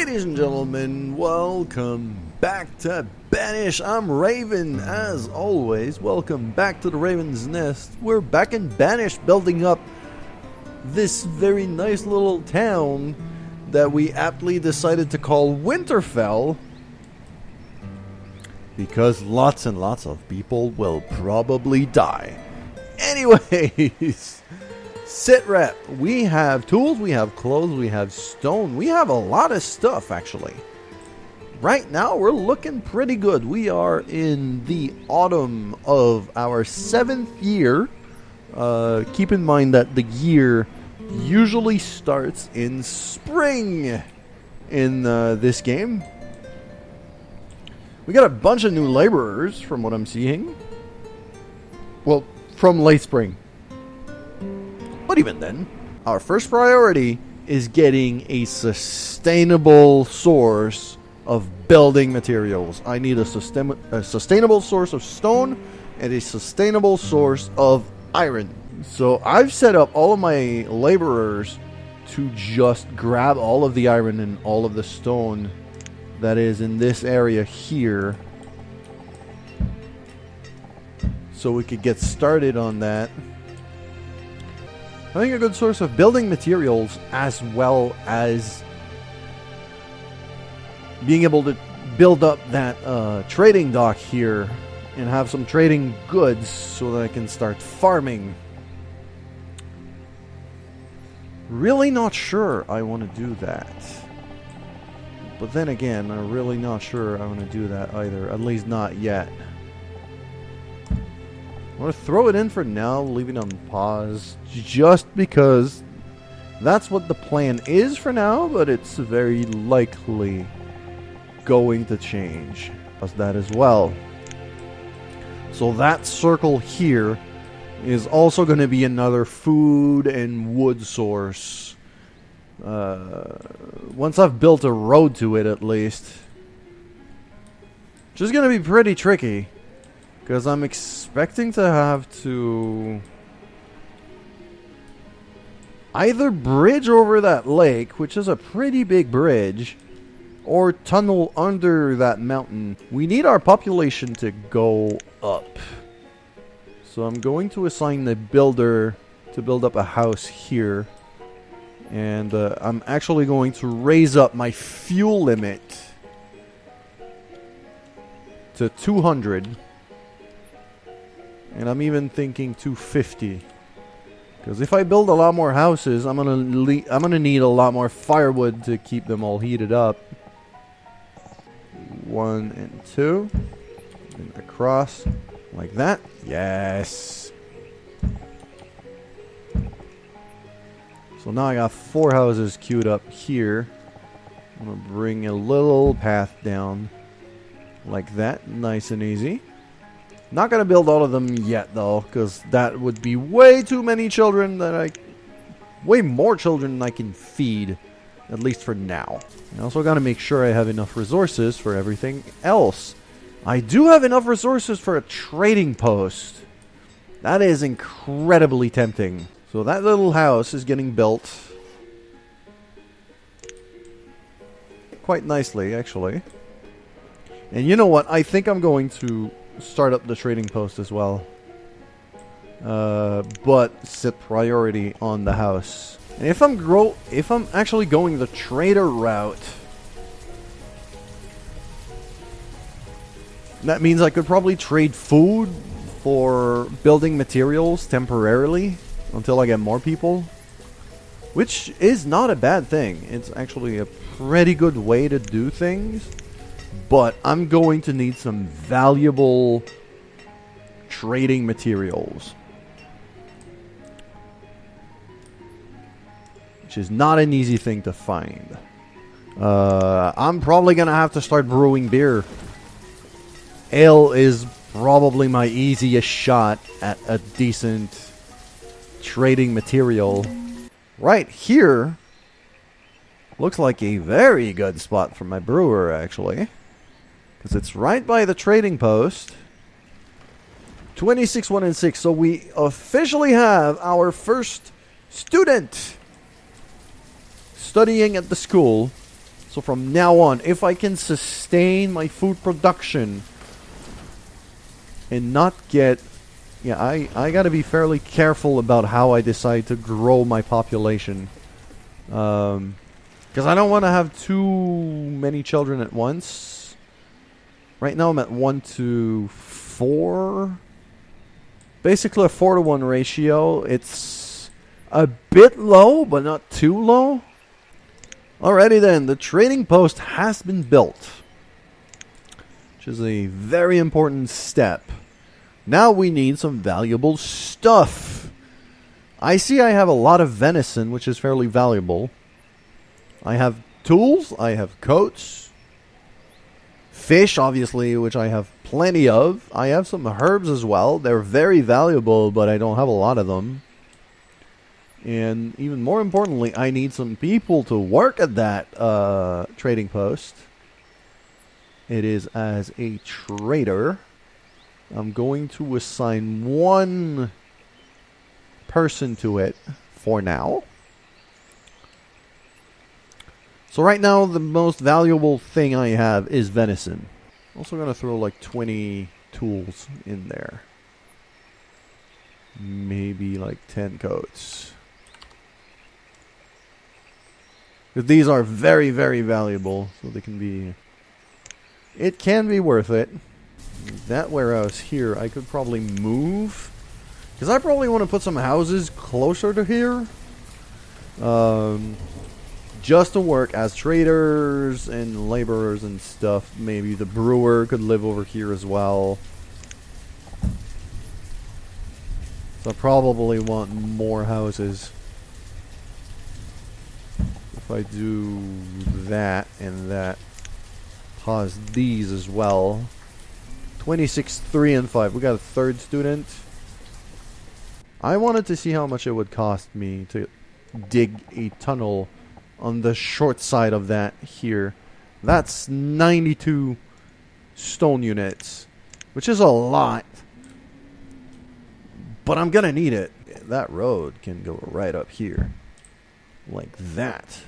Ladies and gentlemen, welcome back to Banished. I'm Raven, as always. Welcome back to the Raven's Nest. We're back in Banished, building up this very nice little town that we aptly decided to call Winterfell, because lots and lots of people will probably die. Anyways, sit rep. We have tools, we have clothes, we have stone. We have a lot of stuff, actually. Right now, we're looking pretty good. We are in the autumn of our 7th year. Keep in mind that the year usually starts in spring in this game. We got a bunch of new laborers from what I'm seeing. Well, from late spring. But even then, our first priority is getting a sustainable source of building materials. I need a sustainable source of stone and a sustainable source of iron. So I've set up all of my laborers to just grab all of the iron and all of the stone that is in this area here, so we could get started on that. I think a good source of building materials, as well as being able to build up that trading dock here and have some trading goods so that I can start farming. Really not sure I want to do that. But then again, I'm really not sure I want to do that either. At least not yet. I'm going to throw it in for now, leave it on pause. Just because that's what the plan is for now, but it's very likely going to change as that as well. So that circle here is also going to be another food and wood source. Once I've built a road to it, at least. Which is going to be pretty tricky, because I'm expecting to have to either bridge over that lake, which is a pretty big bridge, or tunnel under that mountain. We need our population to go up. So I'm going to assign the builder to build up a house here. And I'm actually going to raise up my fuel limit to 200. And I'm even thinking 250. Because if I build a lot more houses, I'm gonna need a lot more firewood to keep them all heated up. 1 and 2. And across like that. Yes. So now I got 4 houses queued up here. I'm going to bring a little path down like that. Nice and easy. Not going to build all of them yet, though, because that would be way too many children way more children than I can feed, at least for now. I also got to make sure I have enough resources for everything else. I do have enough resources for a trading post. That is incredibly tempting. So that little house is getting built quite nicely, actually. And you know what? I think I'm going to start up the trading post as well. But set priority on the house. And if I'm actually going the trader route, that means I could probably trade food for building materials temporarily until I get more people, which is not a bad thing. It's actually a pretty good way to do things, but I'm going to need some valuable trading materials, which is not an easy thing to find. I'm probably gonna have to start brewing beer. Ale is probably my easiest shot at a decent trading material. Right here looks like a very good spot for my brewer, actually, because it's right by the trading post. 26, 1 and 6. So we officially have our first student studying at the school. So from now on, if I can sustain my food production and not get... Yeah, I gotta be fairly careful about how I decide to grow my population. Because I don't want to have too many children at once. Right now I'm at 1 to 4. Basically a 4-to-1 ratio. It's a bit low, but not too low. Alrighty then, the trading post has been built, which is a very important step. Now we need some valuable stuff. I see I have a lot of venison, which is fairly valuable. I have tools, I have coats, fish, obviously, which I have plenty of. I have some herbs as well. They're very valuable, but I don't have a lot of them. And even more importantly, I need some people to work at that trading post. It is as a trader. I'm going to assign one person to it for now. So right now, the most valuable thing I have is venison. Also going to throw like 20 tools in there. Maybe like 10 coats. Because these are very, very valuable. So they can be... It can be worth it. That warehouse here, I could probably move. Because I probably want to put some houses closer to here. Just to work as traders and laborers and stuff. Maybe the brewer could live over here as well. So I probably want more houses. If I do that and that. Pause these as well. 26, 3, and 5. We got a third student. I wanted to see how much it would cost me to dig a tunnel on the short side of that here. That's 92 stone units, which is a lot. But I'm gonna need it. That road can go right up here. Like that.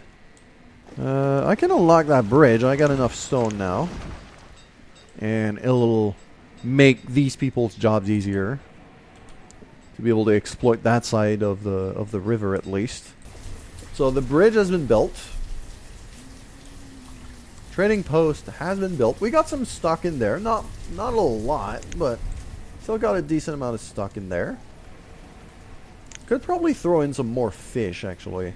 I can unlock that bridge. I got enough stone now. And it'll make these people's jobs easier. To be able to exploit that side of the river at least. So the bridge has been built. Trading post has been built. We got some stock in there. Not a lot, but still got a decent amount of stock in there. Could probably throw in some more fish actually.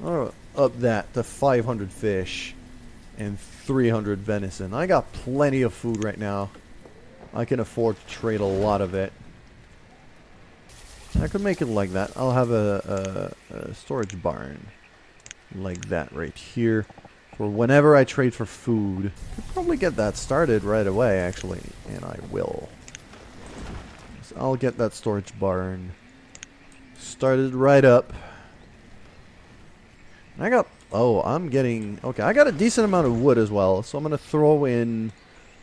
Up that to 500 fish and 300 venison. I got plenty of food right now. I can afford to trade a lot of it. I could make it like that. I'll have a storage barn like that right here for whenever I trade for food. Could probably get that started right away actually, and I will. So I'll get that storage barn started right up. I got... Oh, I'm getting... Okay, I got a decent amount of wood as well. So I'm going to throw in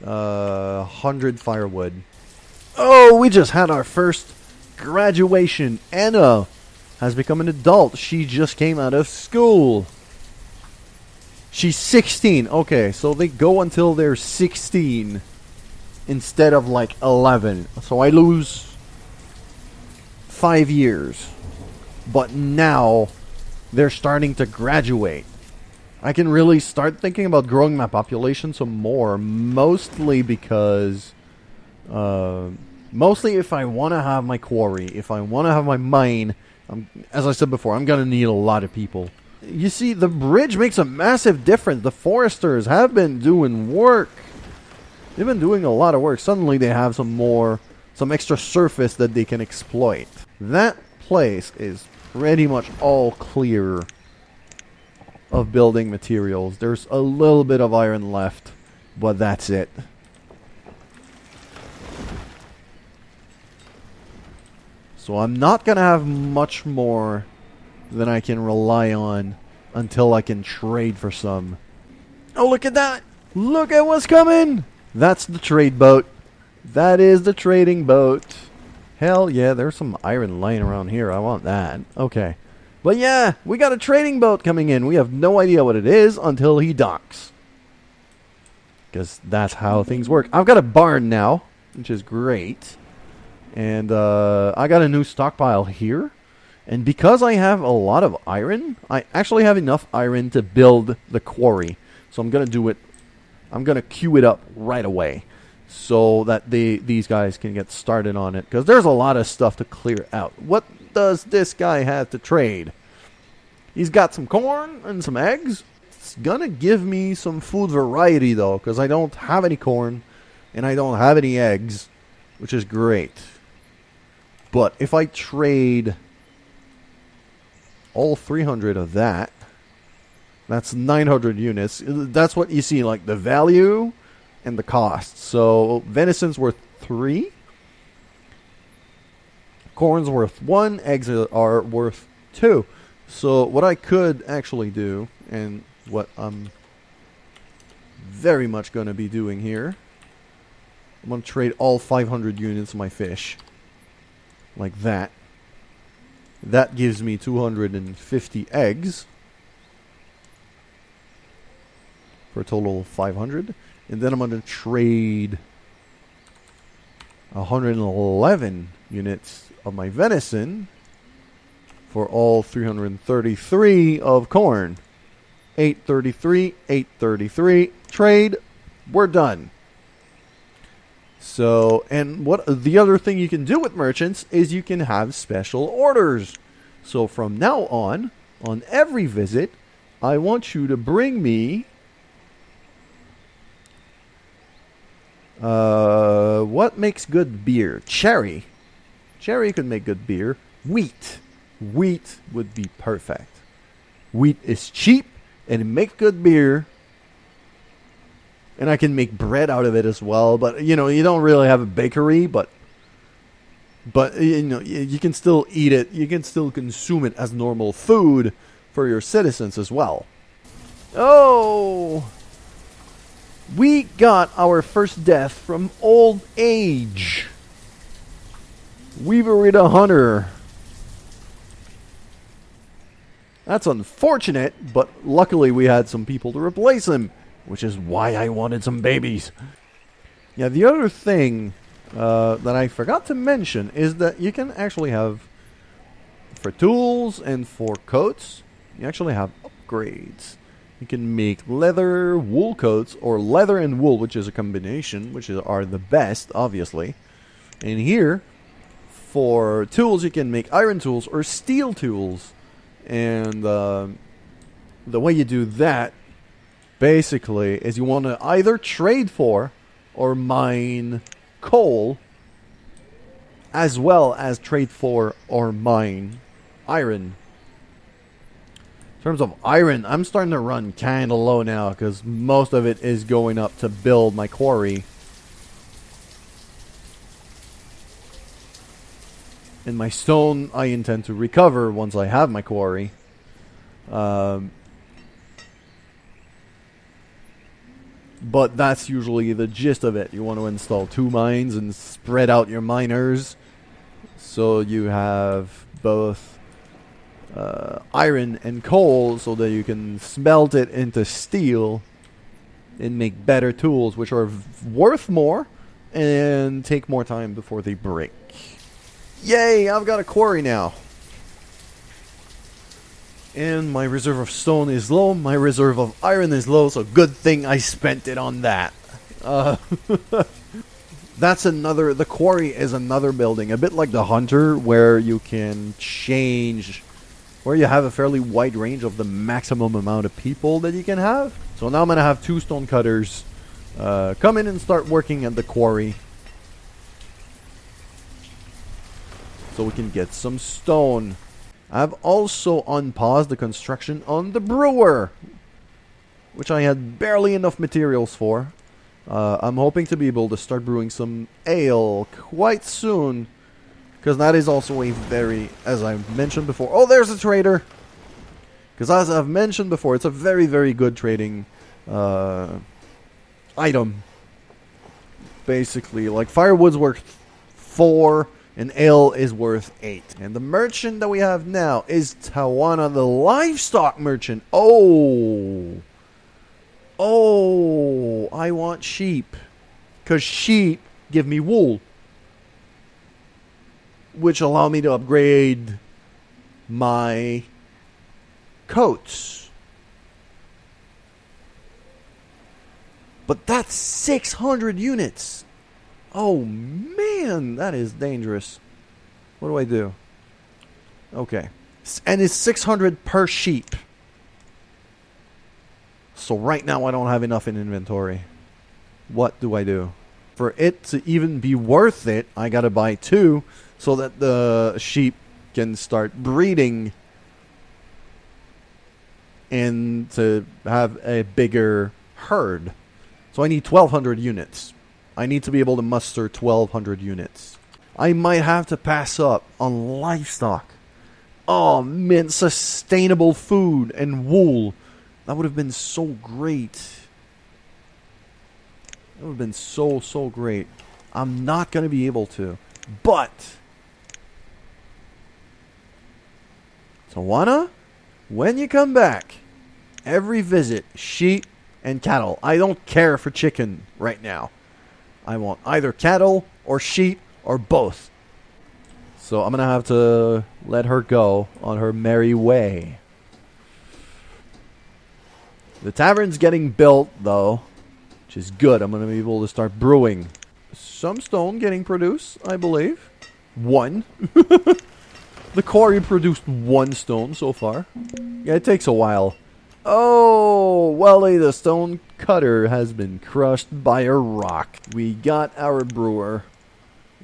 100 firewood. Oh, we just had our first graduation. Anna has become an adult. She just came out of school. She's 16. Okay, so they go until they're 16 instead of like 11. So I lose 5 years. But now... they're starting to graduate. I can really start thinking about growing my population some more. Mostly because... mostly if I want to have my quarry. If I want to have my mine. As I said before, I'm going to need a lot of people. You see, the bridge makes a massive difference. The foresters have been doing work. They've been doing a lot of work. Suddenly they have some extra surface that they can exploit. That place is... pretty much all clear of building materials. There's a little bit of iron left, but that's it. So I'm not going to have much more than I can rely on until I can trade for some. Oh, look at that! Look at what's coming! That's the trade boat. That is the trading boat. Hell yeah, there's some iron lying around here. I want that. Okay. But yeah, we got a trading boat coming in. We have no idea what it is until he docks. Because that's how things work. I've got a barn now, which is great. And I got a new stockpile here. And because I have a lot of iron, I actually have enough iron to build the quarry. So I'm going to do it. I'm going to queue it up right away. So that these guys can get started on it. Because there's a lot of stuff to clear out. What does this guy have to trade? He's got some corn and some eggs. It's going to give me some food variety, though. Because I don't have any corn. And I don't have any eggs. Which is great. But if I trade all 300 of that, that's 900 units. That's what you see, like the value and the cost. So venison's worth 3. Corn's worth 1. Eggs are worth 2. So what I could actually do, and what I'm very much going to be doing here, I'm going to trade all 500 units of my fish. Like that. That gives me 250 eggs. For a total of 500. And then I'm going to trade 111 units of my venison for all 333 of corn. 833, 833. Trade. We're done. So, and what the other thing you can do with merchants is you can have special orders. So from now on every visit, I want you to bring me what makes good beer? Cherry. Cherry could make good beer. Wheat. Wheat would be perfect. Wheat is cheap and it makes good beer. And I can make bread out of it as well. But, you know, you don't really have a bakery, but you know, you can still eat it. You can still consume it as normal food for your citizens as well. Oh! We got our first death from old age. Weaverita Hunter. That's unfortunate, but luckily we had some people to replace him, which is why I wanted some babies. Yeah, the other thing that I forgot to mention is that you can actually have, for tools and for coats, you actually have upgrades. You can make leather, wool coats, or leather and wool, which is a combination, which are the best, obviously. And here, for tools, you can make iron tools or steel tools. And the way you do that, basically, is you want to either trade for or mine coal, as well as trade for or mine iron. In terms of iron, I'm starting to run kind of low now because most of it is going up to build my quarry. And my stone I intend to recover once I have my quarry. But that's usually the gist of it. You want to install 2 mines and spread out your miners. So you have both iron and coal so that you can smelt it into steel and make better tools, which are worth more and take more time before they break. Yay, I've got a quarry now. And my reserve of stone is low, my reserve of iron is low, so good thing I spent it on that. That's another, the quarry is another building, a bit like the hunter, where you can change, where you have a fairly wide range of the maximum amount of people that you can have. So now I'm going to have 2 stone cutters come in and start working at the quarry. So we can get some stone. I've also unpaused the construction on the brewer, which I had barely enough materials for. I'm hoping to be able to start brewing some ale quite soon, because that is also a very, as I've mentioned before... Oh, there's a trader! Because as I've mentioned before, it's a very, very good trading item. Basically, like firewood's worth 4, and ale is worth 8. And the merchant that we have now is Tawana, the livestock merchant. Oh, I want sheep, because sheep give me wool, which allow me to upgrade my coats. But that's 600 units. Oh man, that is dangerous. What do I do? Okay. And it's 600 per sheep. So right now I don't have enough in inventory. What do I do? For it to even be worth it, I gotta buy 2 so that the sheep can start breeding and to have a bigger herd. So I need 1,200 units. I need to be able to muster 1,200 units. I might have to pass up on livestock. Oh man, sustainable food and wool. That would have been so great. That would have been so great. I'm not going to be able to. But Tawana, when you come back, every visit, sheep and cattle. I don't care for chicken right now. I want either cattle or sheep or both. So I'm going to have to let her go on her merry way. The tavern's getting built, though, which is good. I'm going to be able to start brewing. Some stone getting produced, I believe. 1. The quarry produced 1 stone so far. Yeah, it takes a while. Oh, well, the stone cutter has been crushed by a rock. We got our brewer.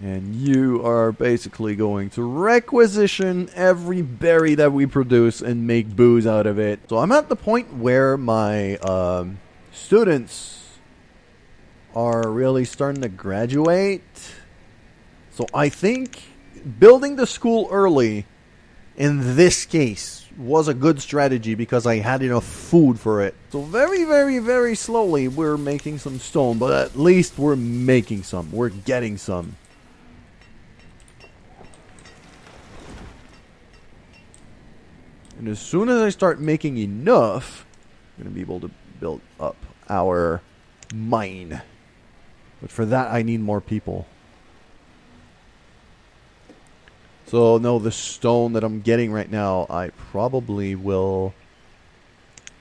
And you are basically going to requisition every berry that we produce and make booze out of it. So I'm at the point where my students are really starting to graduate. So I think building the school early in this case was a good strategy because I had enough food for it. So very slowly we're making some stone, but at least we're making some. We're getting some. And as soon as I start making enough, I'm going to be able to build up our mine. But for that, I need more people. So, no, the stone that I'm getting right now, I probably will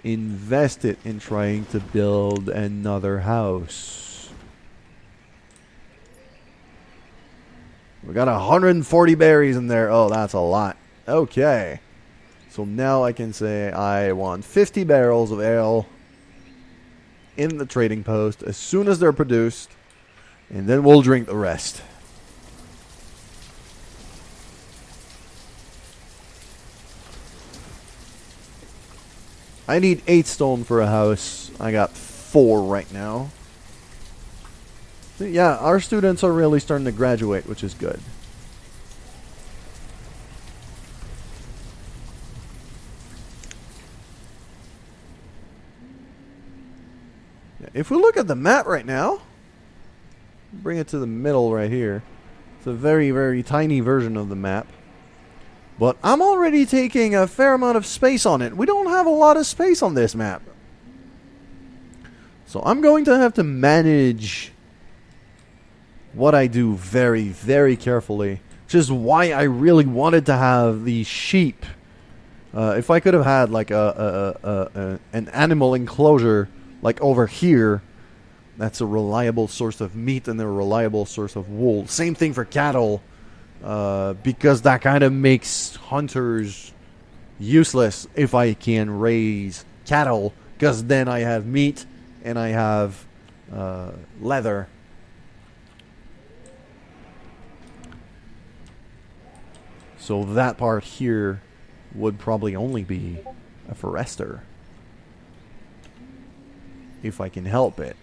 invest it in trying to build another house. We got 140 berries in there. Oh, that's a lot. Okay. So now I can say I want 50 barrels of ale in the trading post as soon as they're produced, and then we'll drink the rest. I need 8 stone for a house. I got 4 right now. So yeah, our students are really starting to graduate, which is good. If we look at the map right now, bring it to the middle right here. It's a very tiny version of the map. But I'm already taking a fair amount of space on it. We don't have a lot of space on this map. So I'm going to have to manage what I do very carefully. Which is why I really wanted to have these sheep. If I could have had like an animal enclosure like over here, that's a reliable source of meat and a reliable source of wool. Same thing for cattle, because that kind of makes hunters useless if I can raise cattle, because then I have meat and I have leather. So that part here would probably only be a forester, if I can help it.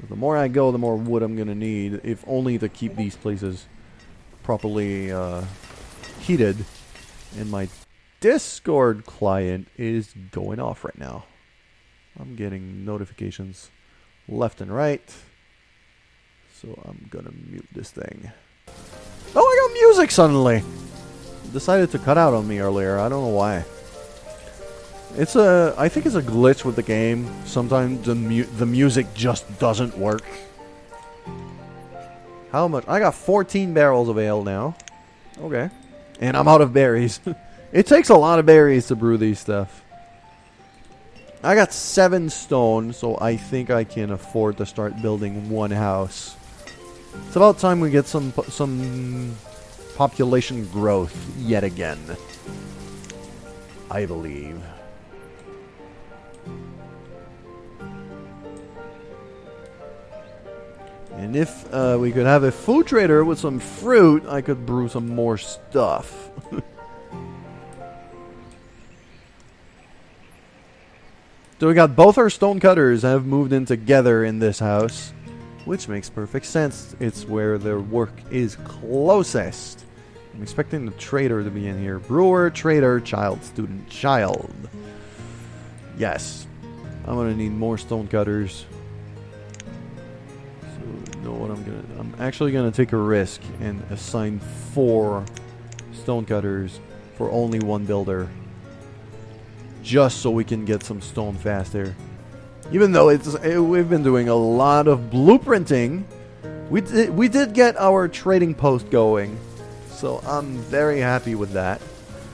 The more I go, the more wood I'm going to need, if only to keep these places properly heated. And my Discord client is going off right now. I'm getting notifications left and right. So I'm going to mute this thing. music suddenly. It decided to cut out on me earlier. I don't know why. I think it's a glitch with the game. Sometimes the music just doesn't work. How much? I got 14 barrels of ale now. Okay. And I'm out of berries. It takes a lot of berries to brew these stuff. I got 7 stone, so I think I can afford to start building one house. It's about time we get some population growth yet again. I believe. And if we could have a food trader with some fruit, I could brew some more stuff. So we got both our stone cutters have moved in together in this house, which makes perfect sense. It's where their work is closest. I'm expecting the trader to be in here. Brewer, trader, child, student, child. Yes. I'm going to need more stone cutters. I'm actually gonna take a risk and assign 4 stone cutters for only 1 builder, just so we can get some stone faster. Even though we've been doing a lot of blueprinting, we did get our trading post going, so I'm very happy with that.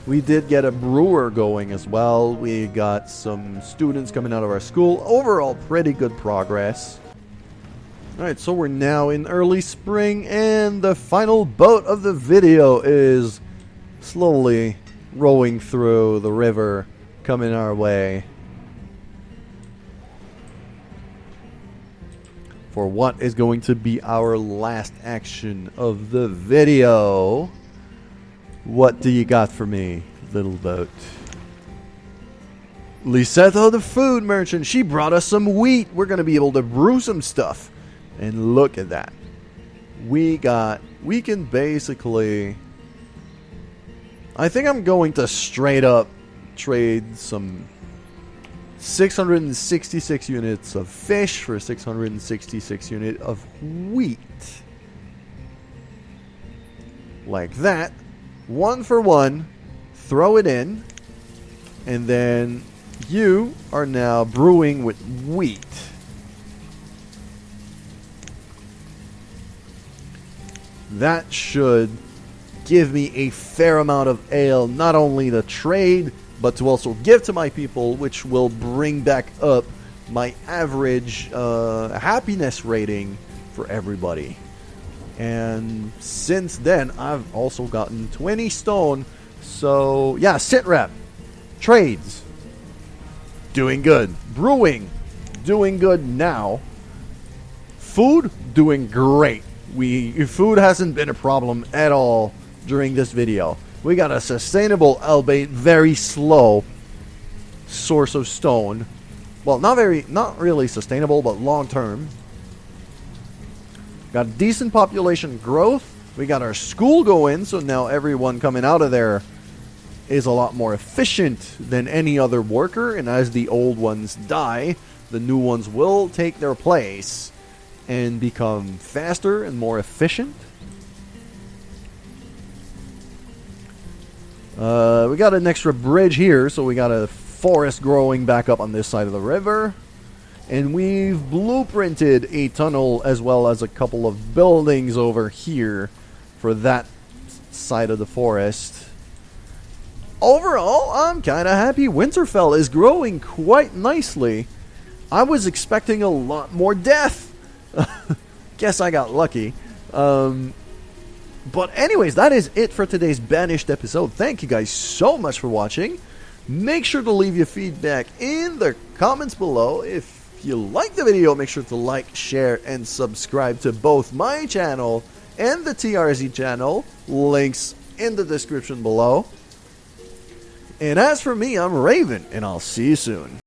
We did get a brewer going as well. We got some students coming out of our school. Overall, pretty good progress. Alright, so we're now in early spring, and the final boat of the video is slowly rowing through the river, coming our way. For what is going to be our last action of the video. What do you got for me, little boat? Lisetta, the food merchant, she brought us some wheat. We're going to be able to brew some stuff. And look at that. We can basically... I think I'm going to straight up trade some 666 units of fish for 666 units of wheat. Like that. 1 for 1. Throw it in. And then you are now brewing with wheat. That should give me a fair amount of ale, not only to trade, but to also give to my people, which will bring back up my average happiness rating for everybody. And since then, I've also gotten 20 stone. So, yeah, sit rep. Trades. Doing good. Brewing. Doing good now. Food. Doing great. Food hasn't been a problem at all during this video. We got a sustainable, albeit very slow, source of stone. Well, not really sustainable, but long term. Got decent population growth. We got our school going, so now everyone coming out of there is a lot more efficient than any other worker. And as the old ones die, the new ones will take their place and become faster and more efficient. We got an extra bridge here, so we got a forest growing back up on this side of the river. And we've blueprinted a tunnel as well as a couple of buildings over here for that side of the forest. Overall, I'm kind of happy. Winterfell is growing quite nicely. I was expecting a lot more death. Guess I got lucky. But anyways, that is it for today's Banished episode. Thank you guys so much for watching. Make sure to leave your feedback in the comments below. If you like the video, make sure to like, share, and subscribe to both my channel and the TRZ channel. Links in the description below. And as for me, I'm Raven, and I'll see you soon.